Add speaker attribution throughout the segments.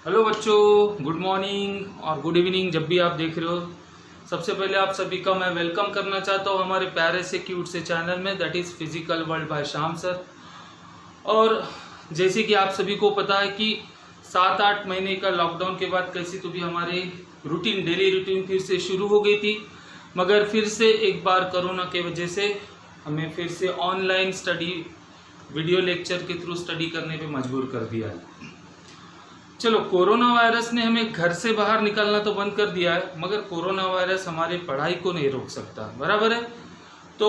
Speaker 1: Hello बच्चों, good morning और good evening जब भी आप देख रहे हो। सबसे पहले आप सभी का मैं वेलकम करना चाहता हूँ हमारे प्यारे से क्यूट से चैनल में, that is physical world by Shyam sir. और जैसे कि आप सभी को पता है कि 7-8 महीने का लॉकडाउन के बाद कैसी तो भी हमारी रूटीन, डेली रूटीन फिर से शुरू हो गई थी, मगर फिर से एक बार कोरोना के वजह से हमें फिर से ऑनलाइन स्टडी, वीडियो लेक्चर के थ्रू स्टडी करने पे मजबूर कर दिया है। चलो, कोरोना वायरस ने हमें घर से बाहर निकलना तो बंद कर दिया है, मगर कोरोना वायरस हमारे पढ़ाई को नहीं रोक सकता, बराबर है। तो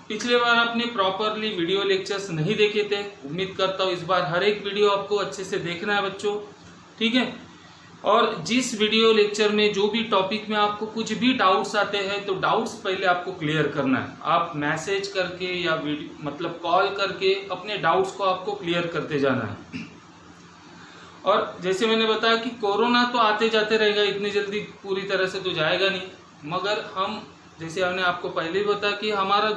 Speaker 1: पिछले बार आपने प्रॉपरली वीडियो लेक्चर्स नहीं देखे थे, उम्मीद करता हूँ इस बार हर एक वीडियो आपको अच्छे से देखना है बच्चों, ठीक है। और जिस वीडियो लेक्चर में जो भी टॉपिक में आपको कुछ भी डाउट्स आते हैं तो डाउट्स पहले आपको क्लियर करना है। आप मैसेज करके या वीडियो मतलब कॉल करके अपने डाउट्स को आपको क्लियर करते जाना है। और जैसे मैंने बताया कि कोरोना तो आते जाते रहेगा, इतनी जल्दी पूरी तरह से तो जाएगा नहीं, मगर हम जैसे हमने आपको पहले ही बताया कि हमारा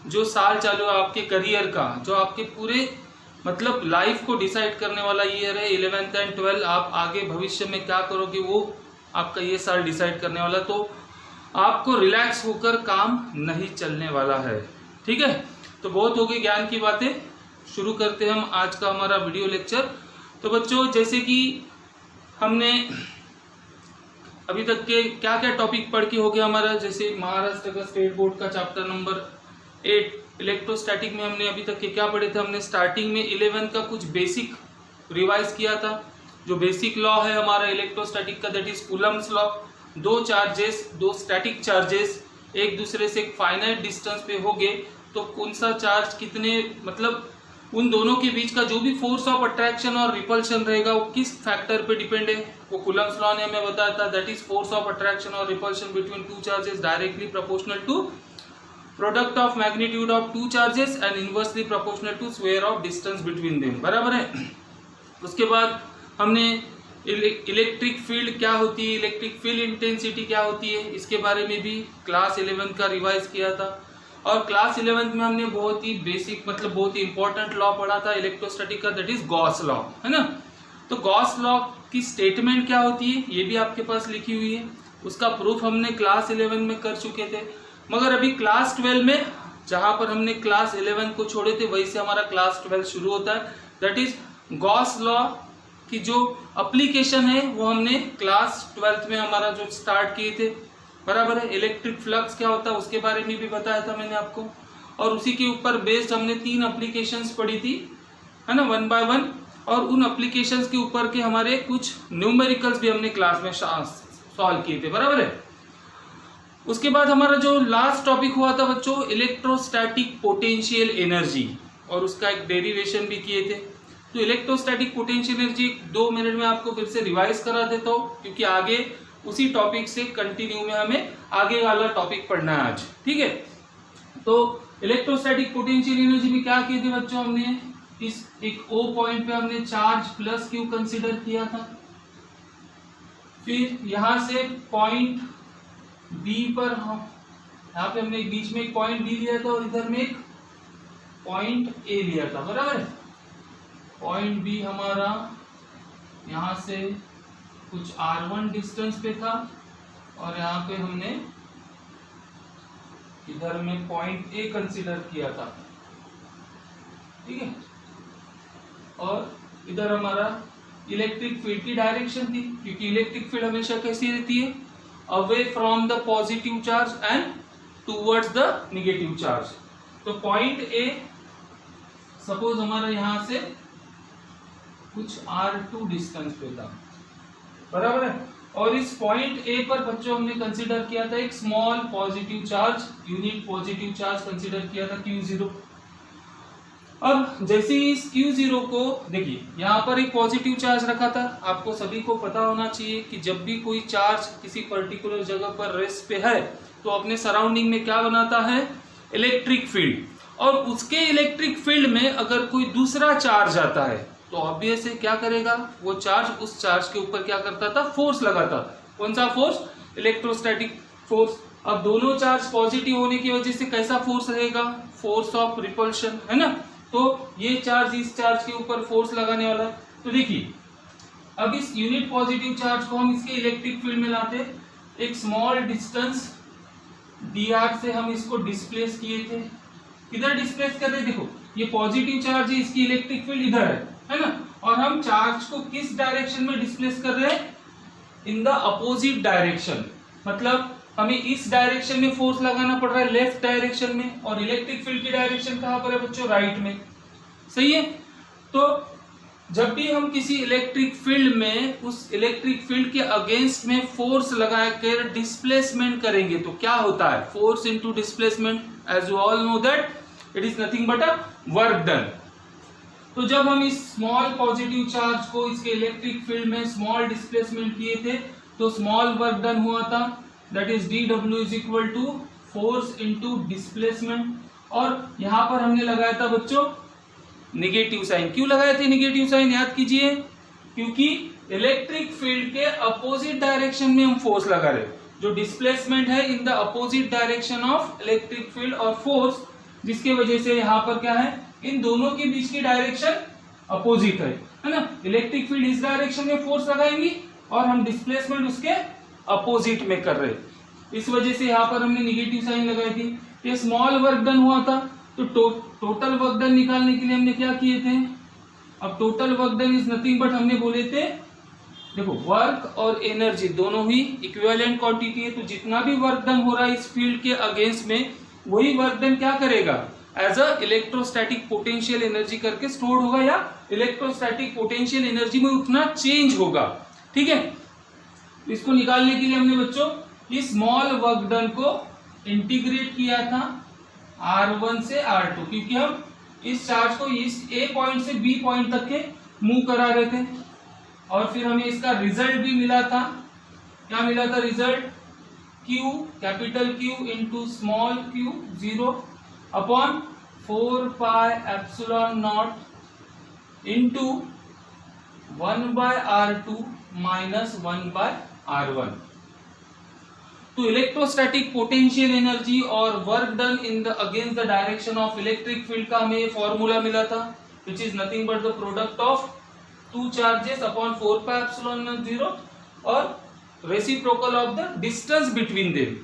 Speaker 1: जो साल चालू है आपके करियर का, जो आपके पूरे मतलब लाइफ को डिसाइड करने वाला ईयर है 11th एंड 12th, आप आगे भविष्य में क्या करोगे वो आपका ये साल डिसाइड करने वाला। तो आपको रिलैक्स होकर काम नहीं चलने वाला है, ठीक है। तो बहुत हो गई ज्ञान की बातें, शुरू करते हैं हम आज का हमारा वीडियो लेक्चर। तो बच्चों, जैसे कि हमने अभी तक के क्या क्या टॉपिक पढ़ के हो गया हमारा, जैसे महाराष्ट्र का स्टेट बोर्ड का चैप्टर नंबर 8 इलेक्ट्रोस्टैटिक में हमने अभी तक के क्या पढ़े थे। हमने स्टार्टिंग में 11 का कुछ बेसिक रिवाइज किया था। जो बेसिक लॉ है हमारा इलेक्ट्रोस्टैटिक का, दैट इज कूलम्स लॉ। दो चार्जेस, दो स्टैटिक चार्जेस एक दूसरे से फाइनाइट डिस्टेंस पे हो गए तो कौन सा चार्ज कितने, मतलब उन दोनों के बीच का जो भी फोर्स ऑफ अट्रैक्शन और रिपल्शन रहेगा वो किस फैक्टर पे डिपेंड है, वो कूलम्स लॉ ने हमें बताया था। That is force of attraction और repulsion between two charges directly proportional to product of magnitude of two charges and inversely proportional to square of distance between them, बराबर है। उसके बाद हमने इलेक्ट्रिक फील्ड क्या होती है, इलेक्ट्रिक फील्ड इंटेंसिटी क्या होती है, इसके बारे में भी क्लास 11 का रिवाइज किया था। और क्लास 11 में हमने बहुत ही बेसिक मतलब बहुत ही इंपॉर्टेंट लॉ पढ़ा था इलेक्ट्रोस्टैटिक का, दैट इज गॉस लॉ, है ना। तो गॉस लॉ की स्टेटमेंट क्या होती है ये भी आपके पास लिखी हुई है, उसका प्रूफ हमने क्लास 11 में कर चुके थे। मगर अभी क्लास 12 में जहां पर हमने क्लास 11 को छोड़े थे वहीं से हमारा क्लास 12 शुरू होता है। दैट इज गॉस लॉ की जो एप्लीकेशन है वो हमने क्लास 12th में हमारा जो स्टार्ट किए थे, बराबर है। इलेक्ट्रिक फ्लक्स क्या होता है उसके बारे में भी बताया था मैंने आपको, और उसी के ऊपर बेस्ड हमने 3 एप्लीकेशंस पढ़ी थी, है ना, 1 बाय 1। और उन एप्लीकेशंस के ऊपर के हमारे कुछ न्यूमेरिकल्स भी हमने क्लास में सॉल्व किए थे, बराबर है। उसके बाद हमारा जो लास्ट टॉपिक हुआ था बच्चों इलेक्ट्रोस्टैटिक पोटेंशियल एनर्जी, और उसका एक डेरिवेशन भी किए थे। तो इलेक्ट्रोस्टैटिक पोटेंशियल एनर्जी 2 मिनट में आपको फिर से रिवाइज करा देता हूँ, क्योंकि आगे उसी टॉपिक से कंटिन्यू में हमें आगे वाला टॉपिक पढ़ना है आज, ठीक है। तो इलेक्ट्रोस्टैटिक पोटेंशियल एनर्जी में क्या किए थे बच्चों, हमने इस एक O पॉइंट पे हमने चार्ज प्लस Q कंसीडर किया था। फिर यहां से पॉइंट B पर यहाँ पे हमने बीच में एक पॉइंट B लिया था और इधर में एक पॉइंट A लिया था, बराबर है। पॉइंट B हमारा यहां से कुछ R1 डिस्टेंस पे था और यहाँ पे हमने इधर में पॉइंट A कंसीडर किया था, ठीक है। और इधर हमारा इलेक्ट्रिक फील्ड की डायरेक्शन थी, क्योंकि इलेक्ट्रिक फील्ड हमेशा कैसी रहती है, away from the positive charge and towards the negative charge. तो पॉइंट A सपोज हमारा यहाँ से कुछ R2 डिस्टेंस पे था, बराबर है। और इस पॉइंट A पर बच्चों हमने कंसीडर किया था एक small positive charge, unit positive charge consider किया था Q0। अब जैसे ही इस Q0 को देखिए यहाँ पर एक पॉजिटिव चार्ज रखा था। आपको सभी को पता होना चाहिए कि जब भी कोई चार्ज किसी पर्टिकुलर जगह पर रेस्ट पे है तो अपने सराउंडिंग में क्या बनाता है, इलेक्ट्रिक फील्ड। और उसके इलेक्ट्रिक फील्ड में अगर कोई दूसरा चार्ज आता है तो ऑब्वियस है क्या करेगा, वो चार्ज उस चार्ज के ऊपर क्या करता था, फोर्स लगाता। कौन सा फोर्स, इलेक्ट्रोस्टैटिक फोर्स। अब दोनों चार्ज पॉजिटिव होने की वजह से कैसा फोर्स रहेगा, फोर्स ऑफ रिपल्शन, है ना। तो ये चार्ज इस चार्ज के ऊपर फोर्स लगाने वाला है। तो देखिए अब इस यूनिट पॉजिटिव चार्ज को हम इसके इलेक्ट्रिक फील्ड में लाते, एक स्मॉल डिस्टेंस dr से हम इसको डिस्प्लेस किए थे। किधर डिस्प्लेस कर रहे, देखो ये पॉजिटिव चार्ज है, इसकी इलेक्ट्रिक फील्ड इधर है ना, और हम चार्ज को किस डायरेक्शन में डिस्प्लेस कर रहे हैं, इन द अपोजिट डायरेक्शन। मतलब हमें इस डायरेक्शन में फोर्स लगाना पड़ रहा है, लेफ्ट डायरेक्शन में, और इलेक्ट्रिक फील्ड की डायरेक्शन कहां पर है बच्चों, राइट में। सही है। तो जब भी हम किसी इलेक्ट्रिक फील्ड में उस इलेक्ट्रिक फील्ड के अगेंस्ट में फोर्स लगाकर डिस्प्लेसमेंट करेंगे तो क्या होता है, force into displacement, as you all know that it is nothing but a work done. तो जब हम इस स्मॉल पॉजिटिव चार्ज को इसके इलेक्ट्रिक फील्ड में स्मॉल डिस्प्लेसमेंट किए थे तो स्मॉल वर्क डन हुआ था, that is dw is equal to force into displacement. और यहां पर हमने लगाया था बच्चों नेगेटिव साइन। क्यों लगाए थे नेगेटिव साइन, याद कीजिए, क्योंकि इलेक्ट्रिक फील्ड के अपोजिट डायरेक्शन में हम फोर्स लगा रहे, जो डिस्प्लेसमेंट है in the opposite direction of electric field और फोर्स, जिसके वजह से यहाँ पर क्या है, इन दोनों के बीच की डायरेक्शन अपोजिट है ना। इलेक्ट्रिक फील्ड इस डायरेक्शन में फोर्स लगाएंगी और हम डिस्प्लेसमेंट उसके अपोजिट में कर रहे, इस वजह से यहाँ पर हमने नेगेटिव साइन लगाई थी। ये स्मॉल वर्क डन हुआ था, तो टोटल वर्क डन निकालने के लिए हमने क्या किए थे, अब total work done is nothing but हमने बोले थे, देखो वर्क और एनर्जी दोनों ही इक्विवेलेंट क्वांटिटी है, तो जितना भी वर्क डन हो रहा है इस फील्ड के अगेंस्ट में, वही वर्क डन क्या करेगा, as a electrostatic potential energy करके स्टोर्ड होगा, या इलेक्ट्रोस्टैटिक पोटेंशियल एनर्जी में उतना चेंज होगा। ठीक है, इसको निकालने के लिए हमने बच्चों इस स्मॉल वर्क डन को इंटीग्रेट किया था R1 से R2, क्योंकि हम इस चार्ज को इस A पॉइंट से B पॉइंट तक के मूव करा रहे थे। और फिर हमें इसका रिजल्ट भी मिला था, क्या मिला था result, Q capital Q into small q 0 upon 4 pi epsilon not into 1/R2 minus 1/R1। तो इलेक्ट्रोस्टैटिक पोटेंशियल एनर्जी और work done in the against the direction of electric field का हमें फॉर्मूला मिला था, विच is nothing but the product of two charges upon 4 pi epsilon not 0 और reciprocal of the distance between them.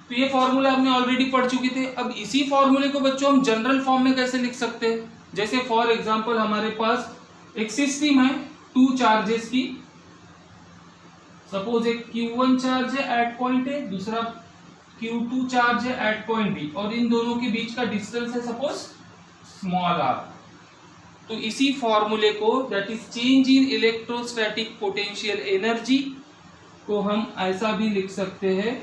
Speaker 1: तो ये formula हमने already पढ़ चुके थे। अब इसी फॉर्मूले को बच्चों हम जनरल फॉर्म में कैसे लिख सकते हैं, जैसे फॉर एग्जांपल हमारे पास एक सिस्टम है टू चार्जेस की, सपोज एक Q1 चार्ज है एट पॉइंट ए, दूसरा Q2 चार्ज है एट पॉइंट बी, और इन दोनों के बीच का डिस्टेंस है सपोज स्मॉल r। तो इसी फॉर्मूले को, that is change in electrostatic potential energy, को हम ऐसा भी लिख सकते हैं,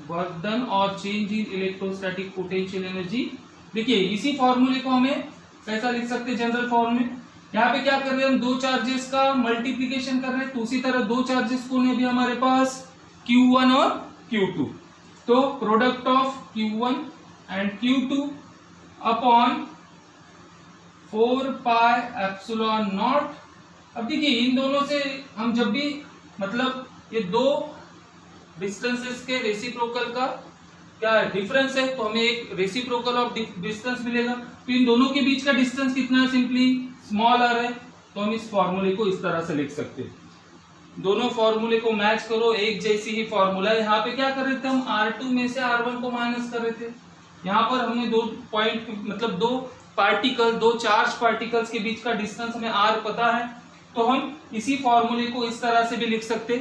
Speaker 1: वर्क डन और change in electrostatic potential energy. देखिए इसी फॉर्मूले को हमें कैसा लिख सकते हैं, जनरल फॉर्म में। यहाँ पे क्या कर रहे हैं हम, दो चार्जेस का मल्टीप्लीकेशन कर रहे हैं, तो उसी तरह दो चार्जेस को भी हमारे पास Q1 और Q2, तो product of Q1 and Q2 upon 4 pi epsilon not. अब देखिए इन दोनों से हम जब भी, मतलब ये दो डिस्टेंसेस के रेसिप्रोकल का क्या है डिफरेंस है, तो हमें एक रेसिप्रोकल ऑफ डिस्टेंस मिलेगा। तो इन दोनों के बीच का डिस्टेंस कितना है, सिंपली स्मॉल r है, तो हम इस फॉर्मूले को इस तरह से लिख सकते हैं। दोनों फॉर्मूले को मैच करो, एक जैसी ही फॉर्मूला है। यहाँ पे क्या कर रहे थे हम, R2 में से R1 को माइनस कर रहे थे। यहाँ पर हमने दो पॉइंट, मतलब दो पार्टिकल, दो चार्ज पार्टिकल्स के बीच का डिस्टेंस हमें r पता है, तो हम इसी फॉर्मूले को इस तरह से भी लिख सकते।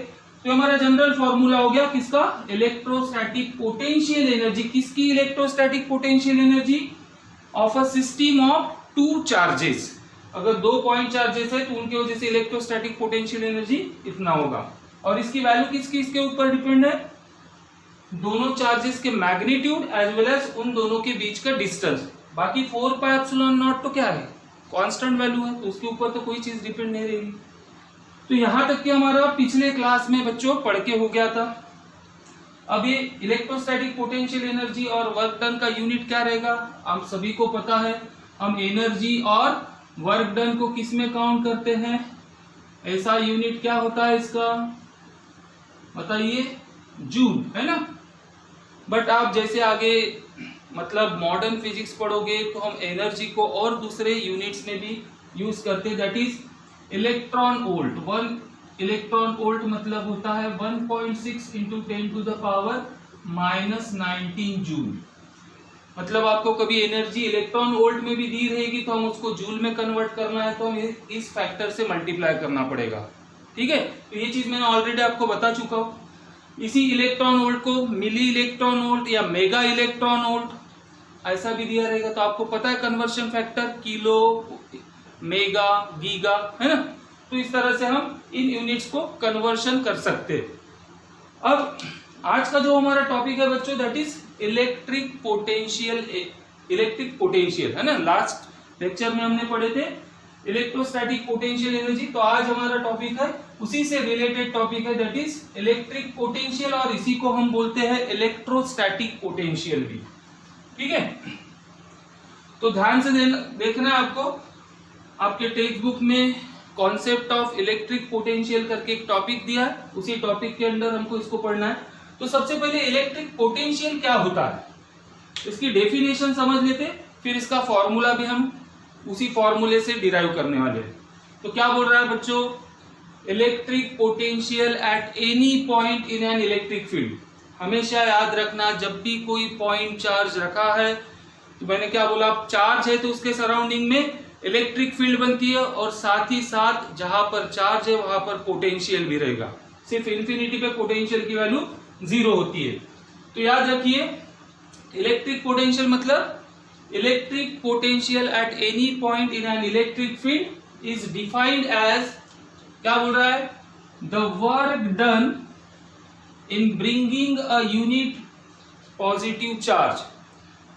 Speaker 1: तो हमारा जनरल फॉर्मूला हो गया किसका, इलेक्ट्रोस्टैटिक पोटेंशियल एनर्जी। किसकी electrostatic potential energy, of a system of two charges. अगर दो पॉइंट चार्जेस है तो उनकी वजह से इलेक्ट्रोस्टैटिक पोटेंशियल एनर्जी इतना होगा, और इसकी वैल्यू किसकी, इसके ऊपर डिपेंड है, दोनों चार्जेस के मैग्नीट्यूड एज वेल एज उन दोनों के बीच का डिस्टेंस। बाकी 4 पाई एप्सिलॉन नॉट तो क्या है, कांस्टेंट वैल्यू है, तो उसके ऊपर तो कोई चीज डिपेंड नहीं रहेगी। तो यहां तक कि हमारा पिछले क्लास में बच्चों पढ़ के हो गया था। अब ये इलेक्ट्रोस्टैटिक पोटेंशियल एनर्जी और वर्क डन का यूनिट क्या रहेगा, हम सभी को पता है। हम एनर्जी और वर्क डन को किस में काउंट करते हैं, ऐसा यूनिट क्या होता है इसका, बताइए, जूल, है ना। बट आप जैसे आगे मतलब मॉडर्न फिजिक्स पढ़ोगे तो हम एनर्जी को और दूसरे यूनिट्स में भी यूज करते हैं, that is electron volt. 1 electron volt मतलब होता है 1.6 into 10 to the power -19 joule. मतलब आपको कभी एनर्जी इलेक्ट्रॉन वोल्ट में भी दी रहेगी तो हम उसको जूल में कन्वर्ट करना है तो हमें इस फैक्टर से मल्टीप्लाई करना पड़ेगा। ठीक है, तो ये चीज मैंने ऑलरेडी आपको बता चुका हूं। इसी इलेक्ट्रॉन वोल्ट को मिली इलेक्ट्रॉन वोल्ट या मेगा इलेक्ट्रॉन वोल्ट ऐसा भी दिया रहेगा, तो आपको पता है conversion factor kilo, mega, giga, है ना। तो इस तरह से हम इन यूनिट्स को कन्वर्शन कर सकते हैं। अब आज का जो हमारा टॉपिक है बच्चों, that is electric potential. Electric potential है ना, लास्ट लेक्चर में हमने पढ़े थे इलेक्ट्रोस्टैटिक पोटेंशियल एनर्जी। तो आज हमारा टॉपिक है उसी से रिलेटेड टॉपिक है, दैट इज इलेक्ट्रिक पोटेंशियल, और इसी को हम बोलते हैं इलेक्ट्रोस्टैटिक पोटेंशियल भी। ठीक है, तो ध्यान से देखना है आपको, आपके टेक्स्ट बुक में कॉन्सेप्ट ऑफ इलेक्ट्रिक पोटेंशियल करके एक टॉपिक दिया है, उसी टॉपिक के अंदर हमको इसको पढ़ना है। तो सबसे पहले इलेक्ट्रिक पोटेंशियल क्या होता है, इसकी डेफिनेशन समझ लेते, फिर इसका फॉर्मूला भी हम उसी फॉर्मूले से डिराइव करने वाले हैं। तो क्या बोल रहा है बच्चों, electric potential at any point in an electric field. हमेशा याद रखना, जब भी कोई पॉइंट चार्ज रखा है, तो मैंने क्या बोला, चार्ज है तो उसके सराउंडिंग में इलेक्ट्रिक फील्ड बनती है, और साथ ही साथ जहां पर चार्ज है वहां पर पोटेंशियल भी रहेगा। सिर्फ इन्फिनिटी पे पोटेंशियल की वैल्यू 0 होती है। तो याद रखिए, इलेक्ट्रिक पोटेंशियल मतलब electric potential at any point in an electric field is defined as, क्या बोल रहा है, the work done in bringing a unit positive charge.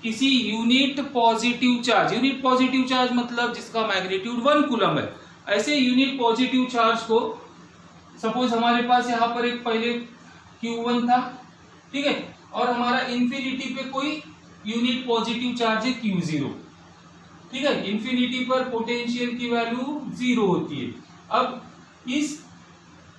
Speaker 1: किसी unit positive charge, unit positive charge मतलब जिसका मैग्नीट्यूड 1 कूलम है, ऐसे यूनिट पॉजिटिव चार्ज को, सपोज हमारे पास यहां पर एक पहले Q1 था, ठीक है, और हमारा इंफिनिटी पे कोई यूनिट पॉजिटिव चार्ज है Q0, ठीक है। इंफिनिटी पर पोटेंशियल की वैल्यू 0 होती है। अब इस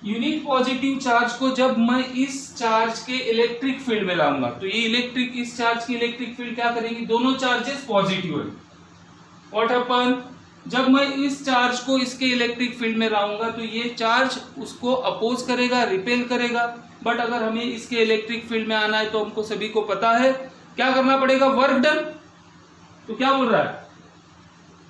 Speaker 1: यूनिट पॉजिटिव चार्ज को जब मैं इस चार्ज के इलेक्ट्रिक फील्ड में लाऊंगा, तो ये इलेक्ट्रिक, इस चार्ज की इलेक्ट्रिक फील्ड क्या करेंगी, दोनों चार्जेस पॉजिटिव है। व्हाट हैपन, जब मैं इस चार्ज को इसके इलेक्ट्रिक फील्ड में लाऊंगा तो ये चार्ज उसको अपोज करेगा, रिपेल करेगा। बट अगर हमें इसके इलेक्ट्रिक फील्ड में आना है तो हमको सभी को पता है क्या करना पड़ेगा, वर्क डन। तो क्या बोल रहा है,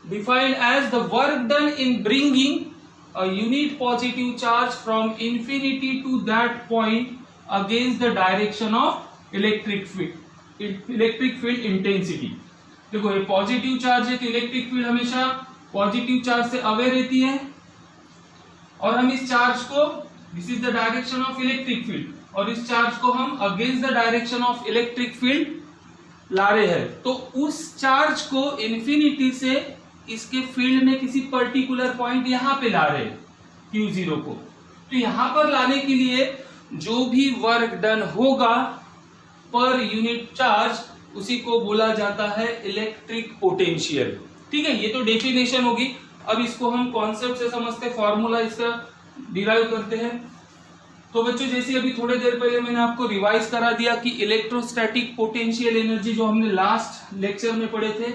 Speaker 1: defined as the work done in bringing a unit positive charge from infinity to that point against the direction of electric field intensity। देखो ये पॉजिटिव चार्ज है तो इलेक्ट्रिक फील्ड हमेशा पॉजिटिव चार्ज से अवे रहती है, और हम इस चार्ज को, this is the direction of electric field, और इस चार्ज को हम against the direction of electric field ला रहे हैं। तो उस चार्ज को इन्फिनिटी से इसके फील्ड में किसी पर्टिकुलर पॉइंट यहां पे ला रहे हैं Q0 को। तो यहां पर लाने के लिए जो भी वर्क डन होगा पर यूनिट चार्ज, उसी को बोला जाता है इलेक्ट्रिक पोटेंशियल। ठीक है, ये तो डेफिनेशन होगी। अब इसको हम कॉन्सेप्ट से समझते, फॉर्मूला इसका डिराइव करते हैं। तो बच्चों, जैसे अभी थोड़ी देर पहले मैंने आपको रिवाइज करा दिया कि इलेक्ट्रोस्टैटिक पोटेंशियल एनर्जी जो हमने लास्ट लेक्चर में पढ़े थे,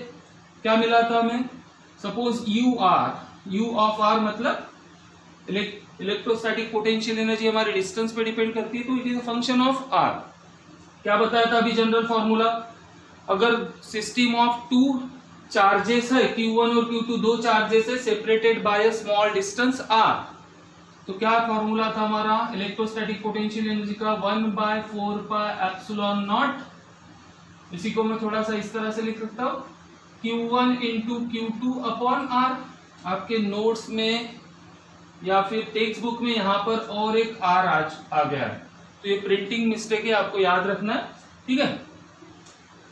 Speaker 1: क्या मिला था हमें, सपोज U ऑफ R मतलब इलेक्ट्रोस्टैटिक पोटेंशियल एनर्जी हमारे डिस्टेंस पे डिपेंड करती है, तो it is a function of R। क्या बताया था अभी जनरल फॉर्मूला, अगर सिस्टम ऑफ 2 चार्जेस है, Q1 और Q2 दो चार्जेस है, separated by a small distance R, तो क्या फॉर्मूला था हमारा इलेक्ट्रोस्टैटिक पोटेंशियल एनर्जी का, 1/4πε0। इसी को मैं थोड़ा सा इस तरह से लिख सकता हूं, Q1 into Q2 upon R। आपके नोट्स में या फिर टेक्स्ट बुक में यहाँ पर और एक R आ गया है, तो ये प्रिंटिंग मिस्टेक है, आपको याद रखना है, ठीक है।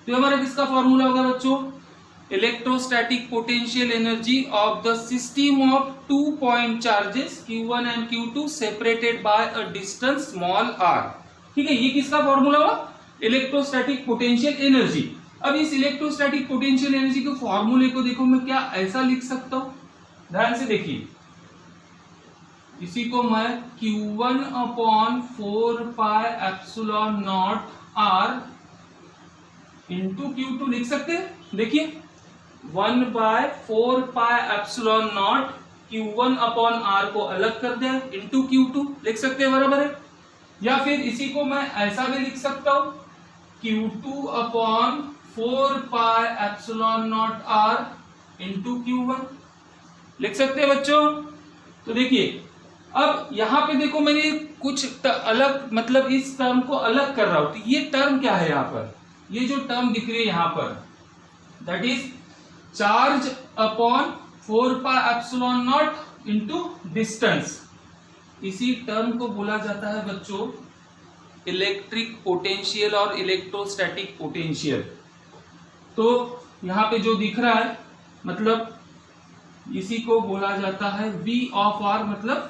Speaker 1: तो हमारा किसका फॉर्मूला होगा बच्चों, electrostatic potential energy of the system of 2 point charges Q1 and Q2 separated by a distance small r। ठीक है, ये किसका फॉर्मूला हुआ, इलेक्ट्रोस्टैटिक पोटेंशियल एनर्जी। अब इस इलेक्ट्रोस्टैटिक पोटेंशियल एनर्जी के फॉर्मूले को देखो, मैं क्या ऐसा लिख सकता हूं, ध्यान से देखिए, इसी को मैं Q1 upon 4πε0 r into Q2 लिख सकते हैं। देखिए 1/4πε0 Q1 अपॉन R को अलग कर दिया इंटू Q2 लिख सकते हैं, बराबर है। या फिर इसी को मैं ऐसा भी लिख सकता हूं Q2 upon 4 pi epsilon not R into Q1 लिख सकते हैं बच्चों। तो देखिए अब यहां पे देखो मैंने कुछ अलग मतलब इस टर्म को अलग कर रहा हूं, तो ये टर्म क्या है यहाँ पर, ये जो टर्म दिख रही है यहाँ पर that is charge upon 4 pi epsilon not into distance. इसी टर्म को बोला जाता है बच्चों इलेक्ट्रिक पोटेंशियल और इलेक्ट्रोस्टैटिक पोटेंशियल। तो यहाँ पे जो दिख रहा है मतलब इसी को बोला जाता है V ऑफ R, मतलब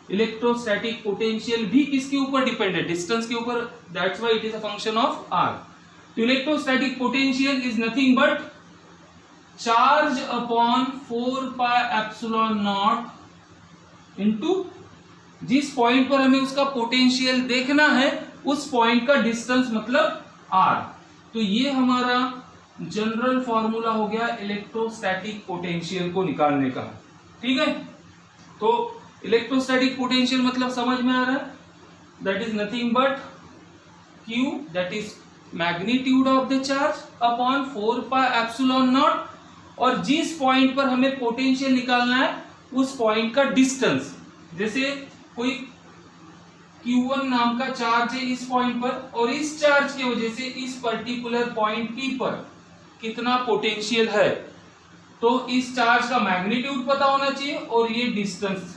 Speaker 1: इलेक्ट्रोस्टैटिक पोटेंशियल भी किसके ऊपर डिपेंड है, डिस्टेंस के ऊपर, that's why it is a function of R। तो electrostatic potential is nothing but charge upon 4 pi epsilon not into जिस पॉइंट पर हमें उसका पोटेंशियल देखना है उस पॉइंट का डिस्टेंस मतलब R। तो ये हमारा जनरल फॉर्मूला हो गया इलेक्ट्रोस्टैटिक पोटेंशियल को निकालने का, ठीक है। तो इलेक्ट्रोस्टैटिक पोटेंशियल मतलब समझ में आ रहा है, that is nothing but Q that is magnitude of the charge upon 4 pi epsilon not, और जिस पॉइंट पर हमें पोटेंशियल निकालना है उस पॉइंट का डिस्टेंस। जैसे कोई Q1 नाम का चार्ज है इस पॉइंट पर, और इस चार्ज की वजह से इस पर्टिकुलर पॉइंट P पर कितना पोटेंशियल है, तो इस चार्ज का मैग्नीट्यूड पता होना चाहिए और ये डिस्टेंस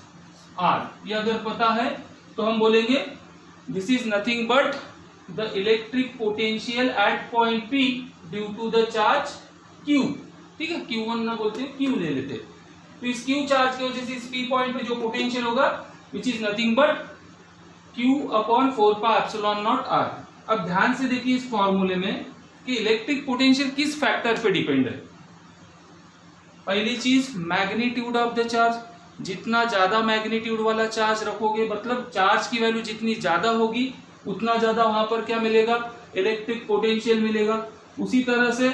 Speaker 1: R, ये अगर पता है तो हम बोलेंगे this is nothing but the electric potential at point P due to the charge Q, ठीक है। Q1 ना बोलते हैं Q ले लेते, तो इस Q चार्ज की वजह से इस P पॉइंट पे जो पोटेंशियल होगा विच is nothing but Q upon 4 pi epsilon not R। अब ध्यान से देखिए इस फॉर्मूले में कि इलेक्ट्रिक पोटेंशियल किस फैक्टर पे डिपेंड है। पहली चीज मैग्नीट्यूड ऑफ द चार्ज, जितना ज्यादा मैग्नीट्यूड वाला चार्ज रखोगे मतलब चार्ज की वैल्यू जितनी ज्यादा होगी उतना ज्यादा वहां पर क्या मिलेगा, इलेक्ट्रिक पोटेंशियल मिलेगा। उसी तरह से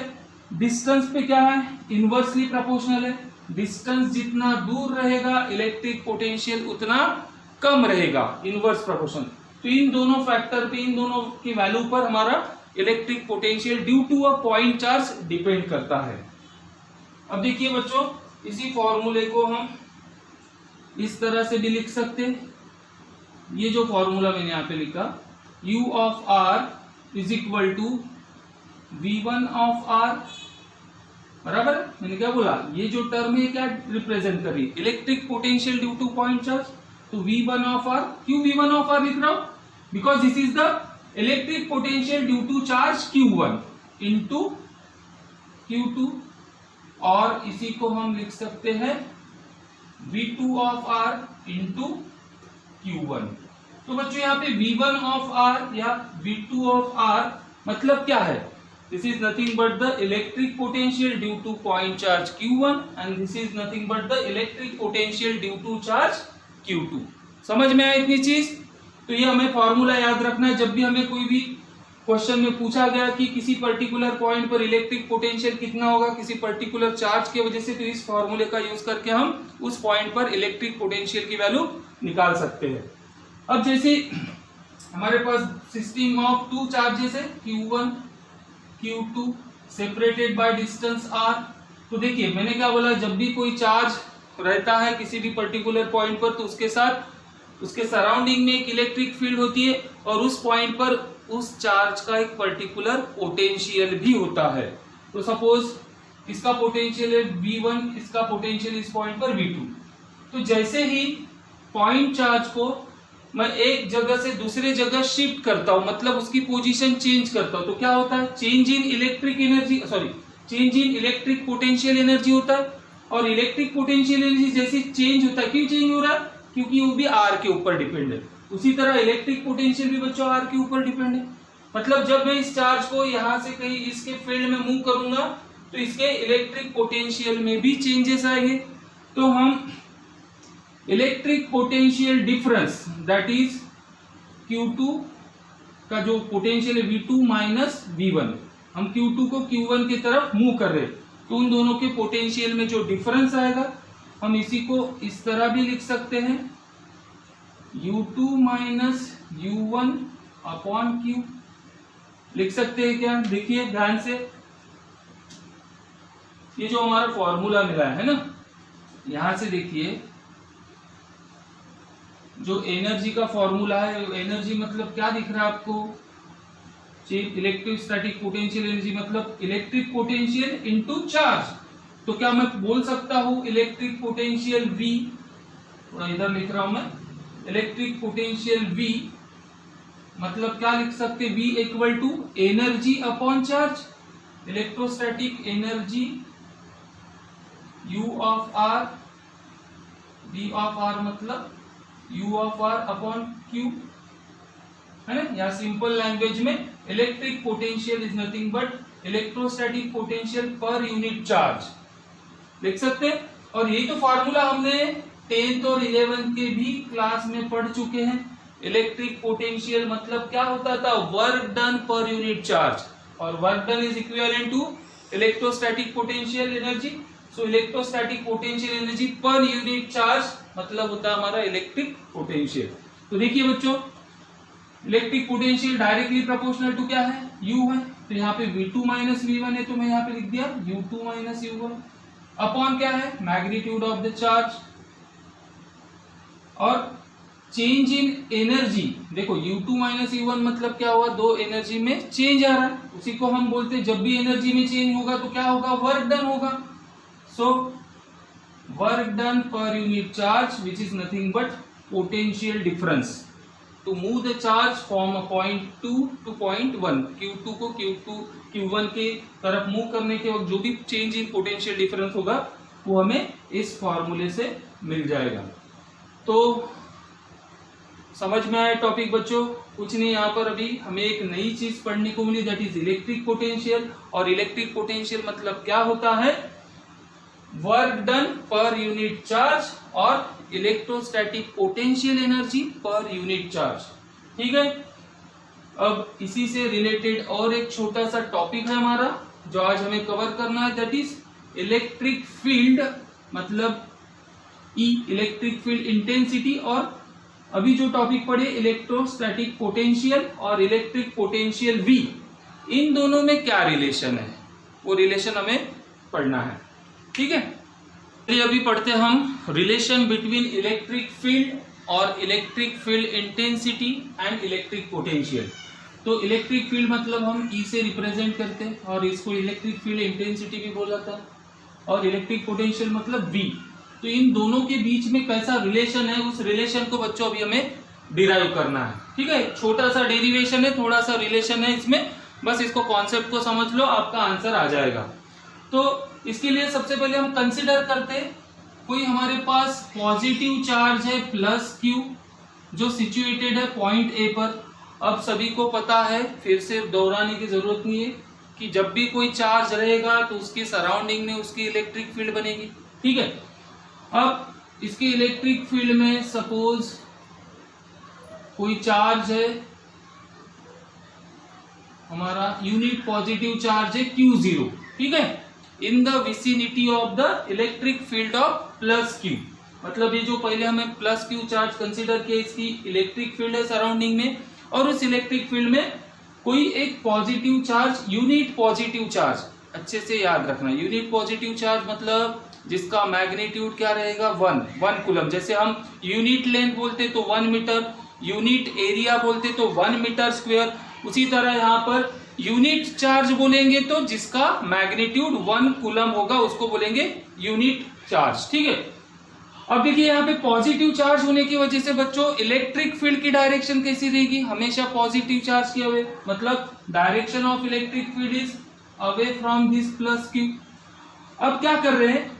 Speaker 1: डिस्टेंस पे क्या है, इनवर्सली प्रोपोर्शनल है, डिस्टेंस जितना दूर रहेगा इलेक्ट्रिक पोटेंशियल उतना कम रहेगा, इनवर्स प्रोपोर्शन। तो इन दोनों फैक्टर पे, इन दोनों की वैल्यू पर हमारा electric potential due to a point charge depend करता है। अब देखिए बच्चों इसी फॉर्मूले को हम इस तरह से भी लिख सकते हैं, ये जो फॉर्मूला मैंने यहाँ पे लिखा U of R is equal to V1 of R, बराबर। मैंने क्या बोला, ये जो टर्म है क्या रिप्रेजेंट कर रही है, electric potential due to point charge. तो V1 ऑफ R, क्यों V1 ऑफ R लिख रहा हूं, because this is the electric potential due to charge Q1 into Q2, और इसी को हम लिख सकते हैं V2 of R into Q1। तो बच्चों यहाँ पे V1 ऑफ R या V2 ऑफ R मतलब क्या है, this is nothing but the electric potential due to point charge Q1 and this is nothing but the electric potential due to charge Q2। समझ में आया इतनी चीज। तो ये हमें फॉर्मूला याद रखना है, जब भी हमें कोई भी क्वेश्चन में पूछा गया कि किसी पर्टिकुलर पॉइंट पर इलेक्ट्रिक पोटेंशियल कितना होगा किसी पर्टिकुलर चार्ज की वजह से, तो इस फॉर्मूले का यूज करके हम उस पॉइंट पर इलेक्ट्रिक पोटेंशियल की वैल्यू निकाल सकते हैं। अब जैसे हमारे पास सिस्टम ऑफ टू चार्जेस है Q1 Q2 separated by distance R। तो देखिए मैंने क्या बोला, जब भी कोई चार्ज रहता है किसी भी पर्टिकुलर पॉइंट पर तो उसके साथ उसके सराउंडिंग में एक इलेक्ट्रिक फील्ड होती है, और उस पॉइंट पर उस चार्ज का एक पर्टिकुलर पोटेंशियल भी होता है। तो सपोज इसका पोटेंशियल है V1, इसका पोटेंशियल इस पॉइंट पर V2। तो जैसे ही पॉइंट चार्ज को मैं एक जगह से दूसरे जगह शिफ्ट करता हूं, मतलब उसकी पोजीशन चेंज करता हूं, तो क्या होता है, change in electric energy, sorry change in electric potential energy होता है। और इलेक्ट्रिक पोटेंशियल एनर्जी जैसे चेंज होता है, क्यों चेंज हो रहा है, क्योंकि वो भी R के ऊपर डिपेंड है। उसी तरह इलेक्ट्रिक पोटेंशियल भी बच्चों R के ऊपर डिपेंड है। मतलब जब मैं इस चार्ज को यहां से कहीं इसके फील्ड में मूव करूंगा तो इसके इलेक्ट्रिक पोटेंशियल में भी चेंजेस आएंगे। तो हम electric potential difference that is Q2 का जो पोटेंशियल है V2 माइनस V1, हम Q2 को Q1 की तरफ मूव कर रहे हैं, तो उन दोनों के पोटेंशियल में जो डिफरेंस आएगा हम इसी को इस तरह भी लिख सकते हैं, U2 minus U1 upon Q लिख सकते हैं क्या? देखिए ध्यान से, ये जो हमारा फॉर्मूला मिला है ना, यहां से देखिए जो एनर्जी का फॉर्मूला है, एनर्जी मतलब क्या दिख रहा है आपको? इलेक्ट्रोस्टैटिक पोटेंशियल एनर्जी मतलब इलेक्ट्रिक पोटेंशियल इनटू चार्ज। तो क्या मैं बोल सकता हूं इलेक्ट्रिक पोटेंशियल V, थोड़ा इधर लिख रहा हूं मैं, इलेक्ट्रिक पोटेंशियल V मतलब क्या लिख सकते? V equal to energy upon charge, electrostatic energy U of R, V of R मतलब U of R upon Q, है ना? या सिंपल लैंग्वेज में electric potential is nothing but electrostatic potential per unit charge लिख सकते हैं। और यही तो फार्मूला हमने 10th और 11th के भी क्लास में पढ़ चुके हैं। इलेक्ट्रिक पोटेंशियल मतलब क्या होता था? Work done per unit charge, और work done is equivalent to electrostatic potential energy. So electrostatic potential energy per unit charge मतलब होता है हमारा इलेक्ट्रिक पोटेंशियल। तो देखिए बच्चों, electric potential directly proportional to क्या है? U है। तो यहाँ पे V2 माइनस V1 है, तो मैं यहाँ पे लिख दिया U2 माइनस U1 अपॉन क्या है? Magnitude of the charge. और चेंज इन एनर्जी, देखो U2 माइनस U1 मतलब क्या हुआ? दो एनर्जी में चेंज आ रहा है, उसी को हम बोलते हैं जब भी एनर्जी में चेंज होगा तो क्या होगा? वर्क डन होगा। So work done per unit charge which is nothing but potential difference to move the charge from point 2 to point 1, Q2 को Q1 के तरफ मूव करने के वक्त जो भी चेंज इन पोटेंशियल डिफरेंस होगा वो हमें इस फॉर्मूले से मिल जाएगा। तो समझ में आया टॉपिक बच्चों? कुछ नहीं, यहाँ पर अभी हमें एक नई चीज पढ़ने को मिली, दैट इज इलेक्ट्रिक पोटेंशियल। और इलेक्ट्रिक पोटेंशियल मतलब क्या होता है? Work done per unit charge और electrostatic potential energy per unit charge. ठीक है, अब इसी से रिलेटेड और एक छोटा सा टॉपिक है हमारा जो आज हमें कवर करना है, दैट इज इलेक्ट्रिक फील्ड मतलब E, इलेक्ट्रिक फील्ड इंटेंसिटी। और अभी जो टॉपिक पढ़े इलेक्ट्रोस्टैटिक पोटेंशियल और इलेक्ट्रिक पोटेंशियल V, इन दोनों में क्या रिलेशन है वो रिलेशन हमें पढ़ना है। ठीक है, तो अभी पढ़ते हैं हम रिलेशन बिटवीन इलेक्ट्रिक फील्ड और electric field intensity and electric potential. तो इलेक्ट्रिक फील्ड मतलब हम E से रिप्रेजेंट करते हैं और इसको इलेक्ट्रिक फील्ड इंटेंसिटी भी बोला जाता है, और इलेक्ट्रिक पोटेंशियल मतलब V। तो इन दोनों के बीच में कैसा रिलेशन है, उस रिलेशन को बच्चों अभी हमें डिराइव करना है। ठीक है, छोटा सा डेरिवेशन है, थोड़ा सा रिलेशन है इसमें, बस इसको कॉन्सेप्ट को समझ लो, आपका आंसर आ जाएगा। तो इसके लिए सबसे पहले हम कंसिडर करते, कोई हमारे पास पॉजिटिव चार्ज है प्लस Q जो सिचुएटेड है पॉइंट A पर। अब सभी को पता है, फिर से दोहराने की जरूरत नहीं है कि जब भी कोई चार्ज रहेगा तो उसकी सराउंडिंग में उसकी इलेक्ट्रिक फील्ड बनेगी। ठीक है, अब इसके इलेक्ट्रिक फील्ड में सपोज कोई चार्ज है, हमारा यूनिट पॉजिटिव चार्ज है Q0। ठीक है, in the vicinity of the electric field of plus Q, मतलब ये जो पहले हमें प्लस Q चार्ज कंसीडर किया, इसकी इलेक्ट्रिक फील्ड है सराउंडिंग में, और उस इलेक्ट्रिक फील्ड में कोई एक positive charge, unit positive charge, अच्छे से याद रखना, यूनिट पॉजिटिव चार्ज मतलब जिसका मैग्नीट्यूड क्या रहेगा? 1 कूलम। जैसे हम यूनिट लेंथ बोलते तो 1 मीटर, यूनिट एरिया बोलते तो 1 मीटर स्क्वायर, उसी तरह यहाँ पर यूनिट चार्ज बोलेंगे तो जिसका मैग्नीट्यूड 1 कूलम होगा उसको बोलेंगे यूनिट चार्ज। ठीक है, अब देखिए यहाँ पे पॉजिटिव चार्ज होने की वजह से बच्चों इलेक्ट्रिक फील्ड की डायरेक्शन कैसी रहेगी? हमेशा पॉजिटिव चार्ज की अवे, मतलब direction of electric field is away from this plus Q। अब क्या कर रहे हैं,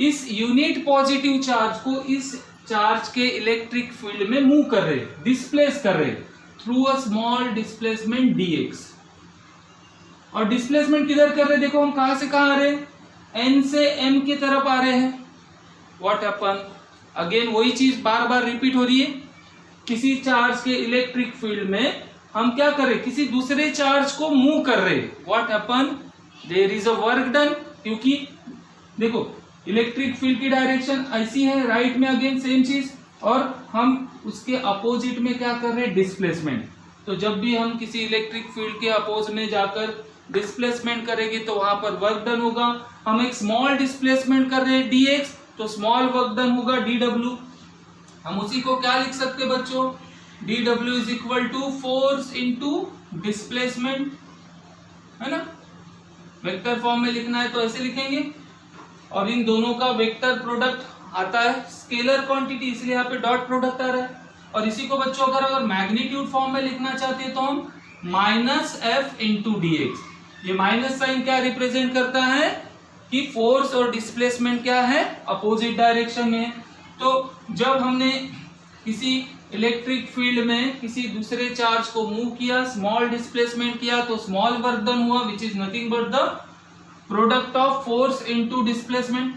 Speaker 1: इस यूनिट पॉजिटिव चार्ज को इस चार्ज के इलेक्ट्रिक फील्ड में मूव कर रहे, डिस्प्लेस कर रहे through a small displacement dx। और डिस्प्लेसमेंट किधर कर रहे? देखो हम कहां से कहां आ रहे हैं, N से M की तरफ आ रहे हैं। व्हाट हैपन, अगेन वही चीज बार बार रिपीट हो रही है, किसी चार्ज के इलेक्ट्रिक फील्ड में हम क्या कर रहे, किसी दूसरे चार्ज को मूव कर रहे। What happen, there is a work done, क्योंकि देखो इलेक्ट्रिक फील्ड की डायरेक्शन ऐसी है, राइट में अगेन सेम चीज, और हम उसके अपोजिट में क्या कर रहे हैं, डिस्प्लेसमेंट। तो जब भी हम किसी इलेक्ट्रिक फील्ड के अपोज में जाकर डिस्प्लेसमेंट करेंगे तो वहां पर वर्क डन होगा। हम एक स्मॉल डिस्प्लेसमेंट कर रहे हैं dx, तो स्मॉल वर्क डन होगा dw। हम उसी को क्या लिख सकते हैं बच्चों, dw is equal to force into displacement, है ना। वेक्टर फॉर्म में लिखना है तो ऐसे लिखेंगे, और इन दोनों का वेक्टर प्रोडक्ट आता है स्केलर क्वांटिटी, इसलिए यहाँ पे डॉट प्रोडक्ट आ रहा है। और इसी को बच्चों अगर मैग्नीट्यूड फॉर्म में लिखना चाहते हैं तो हम minus F into d x. ये माइनस साइन क्या रिप्रेजेंट करता है कि फोर्स और डिस्प्लेसमेंट क्या है, अपोजिट डायरेक्शन में है। तो जब हमने किसी इलेक्ट्रिक फील्ड में किसी दूसरे चार्ज को मूव किया, स्मॉल डिस्प्लेसमेंट किया, तो स्मॉल वर्क डन हुआ विच is nothing but the product of force into displacement.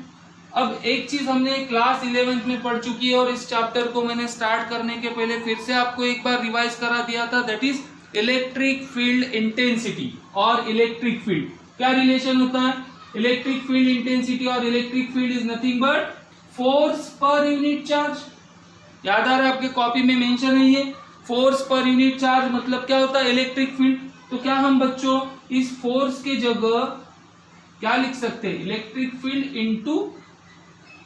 Speaker 1: अब एक चीज हमने क्लास 11th में पढ़ चुकी है और इस चैप्टर को मैंने स्टार्ट करने के पहले फिर से आपको एक बार रिवाइज करा दिया था, that is electric field intensity और इलेक्ट्रिक फील्ड क्या रिलेशन होता है। इलेक्ट्रिक फील्ड इंटेंसिटी और electric field is nothing but force पर यूनिट चार्ज। याद आ रहा है आपके कॉपी में मेंशन है ये, फोर्स पर यूनिट चार्ज मतलब क्या होता है, इलेक्ट्रिक फील्ड। तो क्या हम बच्चों इस फोर्स के जगह क्या लिख सकते हैं, इलेक्ट्रिक फील्ड इनटू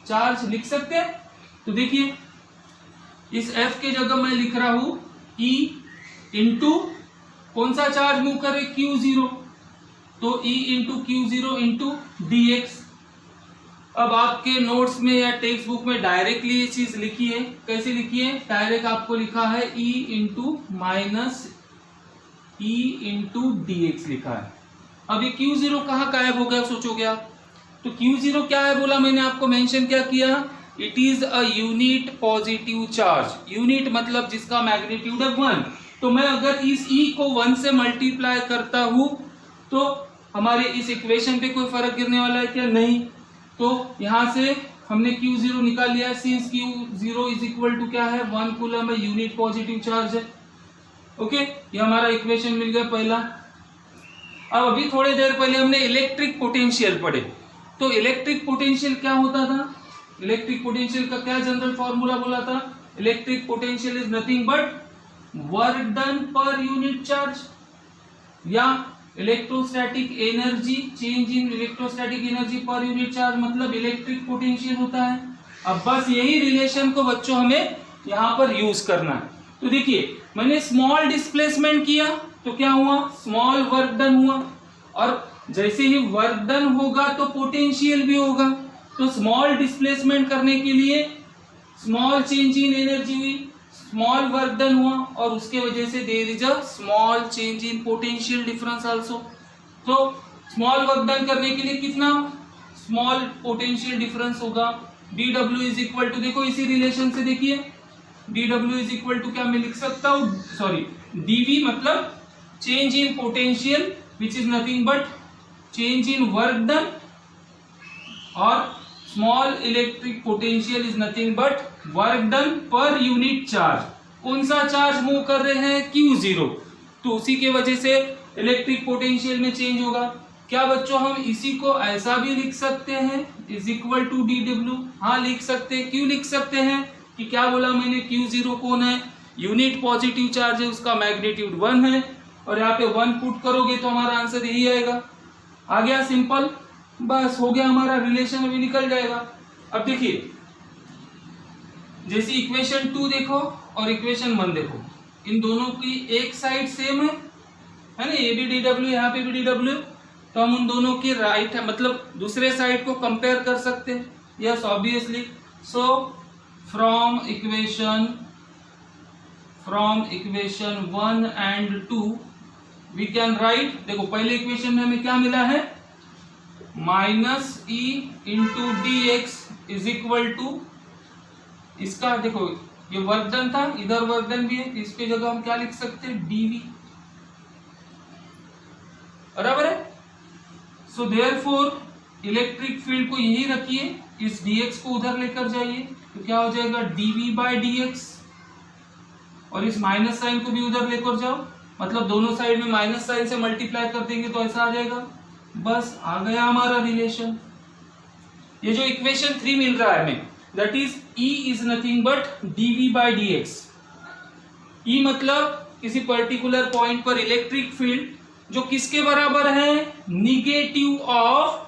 Speaker 1: चार्ज लिख सकते हैं। तो देखिए इस F के जगह मैं लिख रहा हूं E इंटू कौन सा चार्ज मूव करे, Q0, तो E into Q0 into dx। अब आपके नोट्स में या टेक्स्ट बुक में डायरेक्टली ये चीज लिखी है, कैसे लिखी है, डायरेक्ट आपको लिखा है E into minus E into dx लिखा है। अब ये Q0 कहाँ गायब हो गया सोचोगे आप, तो Q0 क्या है बोला मैंने आपको मेंशन क्या किया, it is a unit positive charge. Unit मतलब जिसका मैग्नीट्यूड है 1। तो मैं अगर इस E को 1 से मल्टीप्लाई करता हूं तो हमारे इस इक्वेशन पे कोई फर्क गिरने वाला है क्या, नहीं। तो यहां से हमने Q0 निकाल लिया है, since Q0 is equal to क्या है, 1 कूलम है, यूनिट पॉजिटिव चार्ज है। ओके, ये हमारा इक्वेशन मिल गया पहला। अब अभी थोड़ी देर पहले हमने इलेक्ट्रिक पोटेंशियल पढ़े, तो इलेक्ट्रिक पोटेंशियल क्या होता था, इलेक्ट्रिक पोटेंशियल का क्या जनरल फॉर्मूला बोला था, electric potential is nothing but work done per unit charge, या electrostatic energy, change in electrostatic energy per unit charge मतलब इलेक्ट्रिक पोटेंशियल होता है। अब बस यही रिलेशन को बच्चों हमें यहाँ पर यूज करना है। तो देखिए मैंने स्मॉल डिस्प्लेसमेंट किया तो क्या हुआ, स्मॉल वर्क डन हुआ, और जैसे ही वर्क डन होगा तो पोटेंशियल भी होगा। तो स्मॉल डिस्प्लेसमेंट करने के लिए स्मॉल चेंज इन एनर्जी हुई, स्मॉल वर्क डन हुआ, और उसके वजह से there is a small change in potential difference also. तो स्मॉल वर्क डन करने के लिए कितना स्मॉल पोटेंशियल डिफरेंस होगा, dw इज इक्वल टू, देखो इसी रिलेशन से देखिए dw इज इक्वल टू क्या मैं लिख सकता हूँ, सॉरी dv मतलब change in potential which is nothing but change in work done, और small electric potential is nothing but work done per unit charge. कौन सा चार्ज मूव कर रहे हैं, Q0, तो उसी के वजह से इलेक्ट्रिक पोटेंशियल में चेंज होगा। क्या बच्चों हम इसी को ऐसा भी लिख सकते हैं, इज इक्वल टू dw, हाँ लिख सकते हैं। क्यों लिख सकते हैं कि क्या बोला मैंने, Q0 कौन है, यूनिट पॉजिटिव चार्ज है, उसका मैग्नीट्यूड 1 है, और यहाँ पे 1 पुट करोगे तो हमारा आंसर यही आएगा। आ गया सिंपल, बस हो गया हमारा रिलेशन, अभी निकल जाएगा। अब देखिए जैसे इक्वेशन 2 देखो और इक्वेशन 1 देखो, इन दोनों की एक साइड सेम है ना, ये भी dw यहाँ पे भी dw, तो हम उन दोनों की राइट मतलब दूसरे साइड को कंपेयर कर सकते हैं, yes obviously. So from equation 1 and 2 we can write, देखो पहले इक्वेशन में हमें क्या मिला है, minus E into d x is equal to, इसका देखो ये वर्क डन था, इधर वर्क डन भी है, इसके जगह हम क्या लिख सकते हैं, dv, बराबर है। सो देयरफॉर इलेक्ट्रिक फील्ड को यही रखिए, इस dx को उधर लेकर जाइए तो क्या हो जाएगा dv बाई dx, और इस माइनस साइन को भी उधर लेकर जाओ, मतलब दोनों साइड में माइनस साइन से मल्टीप्लाई कर देंगे तो ऐसा आ जाएगा। बस आ गया हमारा रिलेशन। ये जो इक्वेशन 3 मिल रहा है हमें, that is E is nothing but dV by dx। E मतलब किसी पर्टिकुलर पॉइंट पर इलेक्ट्रिक फील्ड जो किसके बराबर है, negative of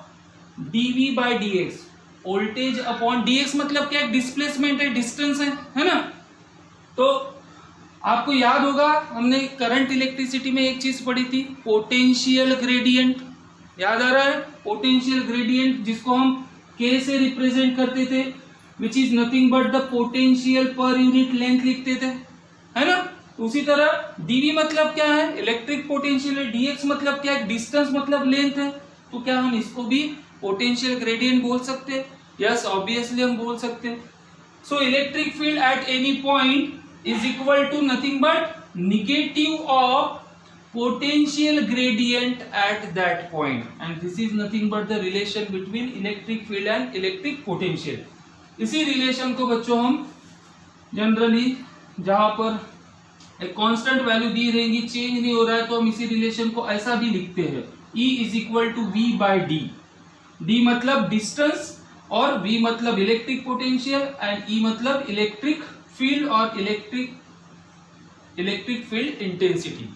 Speaker 1: dV by dx। Voltage upon dx मतलब क्या है, डिस्प्लेसमेंट है, डिस्टेंस है ना। तो आपको याद होगा हमने करंट इलेक्ट्रिसिटी में एक चीज पढ़ी थी, पोटेंशियल ग्रेडियंट। याद आ रहा है, पोटेंशियल ग्रेडियंट जिसको हम K से रिप्रेजेंट करते थे, विच is nothing but the potential per unit length लिखते थे, है ना। उसी तरह dV मतलब क्या है, इलेक्ट्रिक पोटेंशियल है, dx मतलब क्या है, डिस्टेंस मतलब लेंथ है। तो क्या हम इसको भी पोटेंशियल ग्रेडियंट बोल सकते हैं? यस, ऑब्वियसली हम बोल सकते हैं। So electric field at any point is equal to nothing but negative of potential gradient at that point, and this is nothing but the relation between electric field and electric potential। इसी relation को बच्चों हम generally जहां पर एक constant value दी रहेगी, change नहीं हो रहा है, तो हम इसी रिलेशन को ऐसा भी लिखते हैं, E is equal to V by d. D मतलब डिस्टेंस और V मतलब इलेक्ट्रिक पोटेंशियल एंड E मतलब इलेक्ट्रिक फील्ड और electric field intensity.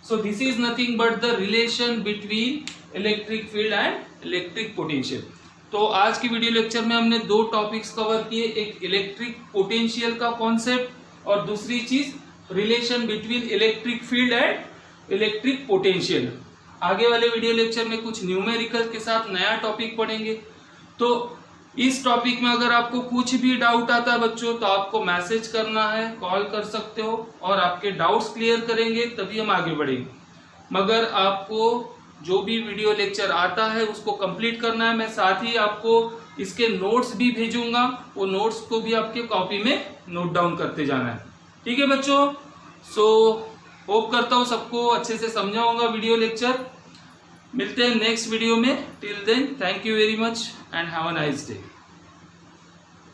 Speaker 1: So this is nothing but the relation between electric field and electric potential. तो आज की video lecture में हमने दो टॉपिक्स कवर किए, एक इलेक्ट्रिक पोटेंशियल का कॉन्सेप्ट और दूसरी चीज relation between electric field and electric potential. आगे वाले वीडियो लेक्चर में कुछ न्यूमेरिकल के साथ नया टॉपिक पढ़ेंगे। तो इस टॉपिक में अगर आपको कुछ भी डाउट आता है बच्चों, तो आपको मैसेज करना है, कॉल कर सकते हो और आपके डाउट्स क्लियर करेंगे, तभी हम आगे बढ़ेंगे। मगर आपको जो भी वीडियो लेक्चर आता है उसको कंप्लीट करना है। मैं साथ ही आपको इसके नोट्स भी भेजूंगा, वो नोट्स को भी आपके कॉपी में नोट डाउन करते जाना है। ठीक है बच्चों, सो होप करता हूँ सबको अच्छे से समझा होगा वीडियो लेक्चर। मिलते हैं नेक्स्ट वीडियो में। Till then thank you very much and have a nice day.